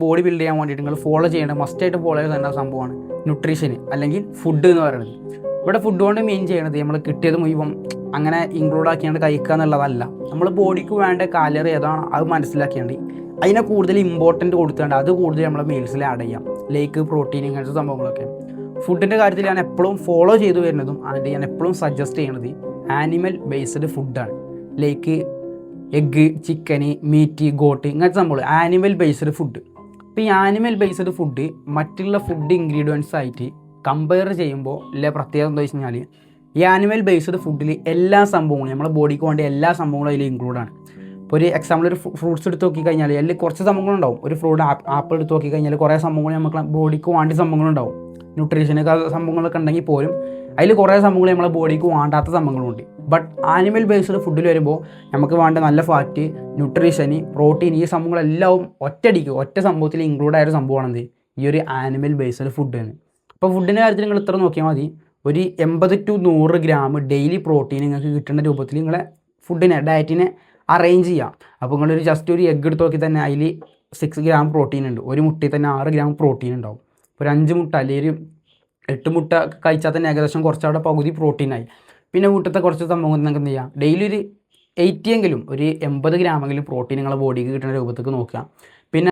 Body build ചെയ്യാൻ വേണ്ടിയിട്ട് നിങ്ങൾ ഫോളോ ചെയ്യേണ്ട മസ്റ്റായിട്ട് ഫോളോ ചെയ്യുന്ന സംഭവമാണ് ന്യൂട്രീഷൻ അല്ലെങ്കിൽ ഫുഡ് എന്ന് പറയുന്നത്. ഇവിടെ ഫുഡ് കൊണ്ട് മെയിൻ ചെയ്യണത് നമ്മൾ കിട്ടിയത് മുഴുവൻ അങ്ങനെ ഇൻക്ലൂഡ് ആക്കിയാണ്ട് കഴിക്കുക എന്നുള്ളതല്ല. നമ്മൾ ബോഡിക്ക് വേണ്ട കാലറി ഏതാണ് അത് മനസ്സിലാക്കിയാണ്ട് അതിനെ കൂടുതൽ ഇമ്പോർട്ടൻറ്റ് കൊടുത്തുകൊണ്ട് അത് കൂടുതൽ നമ്മളെ മീൽസിൽ ആഡ് ചെയ്യാം. ലേക്ക് പ്രോട്ടീൻ ഇങ്ങനത്തെ സംഭവങ്ങളൊക്കെ. ഫുഡിൻ്റെ കാര്യത്തിൽ ഞാൻ എപ്പോഴും ഫോളോ ചെയ്തു വരുന്നതും അത് ഞാൻ എപ്പോഴും സജസ്റ്റ് ചെയ്യണത് ആനിമൽ ബേസ്ഡ് ഫുഡാണ്. ലൈക്ക് എഗ്ഗ്, ചിക്കന്, മീറ്റ്, ഗോട്ട് ഇങ്ങനത്തെ സംഭവങ്ങൾ ആനിമൽ ബേസ്ഡ് ഫുഡ്. അപ്പോൾ ഈ ആനിമൽ ബേസ്ഡ് ഫുഡ് മറ്റുള്ള ഫുഡ് ഇൻഗ്രീഡിയൻസ് ആയിട്ട് കമ്പയർ ചെയ്യുമ്പോൾ ഉള്ള പ്രത്യേകത എന്താ വെച്ച് കഴിഞ്ഞാൽ ഈ ആനിമൽ ബേസ്ഡ് ഫുഡിൽ എല്ലാ സംഭവങ്ങളും നമ്മുടെ ബോഡിക്ക് വേണ്ടി എല്ലാ സംഭവങ്ങളും അതിൽ ഇൻക്ലൂഡാണ്. ഇപ്പോൾ ഒരു എക്സാമ്പിൾ ഒരു ഫ്രൂട്ട്സ് എടുത്ത് നോക്കിക്കഴിഞ്ഞാൽ അതിൽ കുറച്ച് സംഭവങ്ങളുണ്ടാവും. ഒരു ഫ്രൂട്ട് ആപ്പിൾ എടുത്ത് നോക്കിക്കഴിഞ്ഞാൽ കുറേ സംഭവങ്ങൾ നമുക്ക് ബോഡിക്ക് വേണ്ടി സംഭവങ്ങളുണ്ടാവും. ന്യൂട്രീഷനൊക്കെ സംഭവങ്ങളൊക്കെ ഉണ്ടെങ്കിൽ പോലും അതിൽ കുറേ സംഭവങ്ങൾ നമ്മളെ ബോഡിക്ക് വേണ്ടാത്ത സംഭവങ്ങളുണ്ട്. ബട്ട് ആനിമൽ ബേസ്ഡ് ഫുഡിൽ വരുമ്പോൾ നമുക്ക് വേണ്ട നല്ല ഫാറ്റ്, ന്യൂട്രീഷന്, പ്രോട്ടീൻ ഈ സംഭവങ്ങളെല്ലാം ഒറ്റ സംഭവത്തിൽ ഇൻക്ലൂഡ് ആയൊരു സംഭവമാണെന്ത് ഈ ഒരു ആനിമൽ ബേസ്ഡ് ഫുഡ് തന്നെ. അപ്പോൾ ഫുഡിൻ്റെ കാര്യത്തിൽ നിങ്ങൾ ഇത്ര നോക്കിയാൽ മതി. ഒരു 80 to 100 ഗ്രാം ഡെയിലി പ്രോട്ടീൻ നിങ്ങൾക്ക് കിട്ടുന്ന രൂപത്തിൽ നിങ്ങളെ ഫുഡിനെ ഡയറ്റിനെ അറേഞ്ച് ചെയ്യാം. അപ്പോൾ നിങ്ങളൊരു ജസ്റ്റ് ഒരു എഗ്ഗ് എടുത്ത് നോക്കി തന്നെ അതിൽ 6 ഗ്രാം പ്രോട്ടീൻ ഉണ്ട്. ഒരു മുട്ടയിൽ തന്നെ 6 ഗ്രാം പ്രോട്ടീൻ ഉണ്ടാവും. ഒരു 5 മുട്ട അല്ലെങ്കിൽ ഒരു 8 മുട്ട കഴിച്ചാൽ തന്നെ ഏകദേശം കുറച്ചവിടെ പകുതി പ്രോട്ടീനായി. പിന്നെ വീട്ടിലത്തെ കുറച്ച് സംഭവങ്ങൾ നിങ്ങൾക്ക് എന്ത് ചെയ്യാം, ഡെയിലി ഒരു 80 എങ്കിലും ഒരു 80 ഗ്രാമെങ്കിലും പ്രോട്ടീൻ നിങ്ങളെ ബോഡിക്ക് കിട്ടുന്ന രൂപത്തേക്ക് നോക്കുക.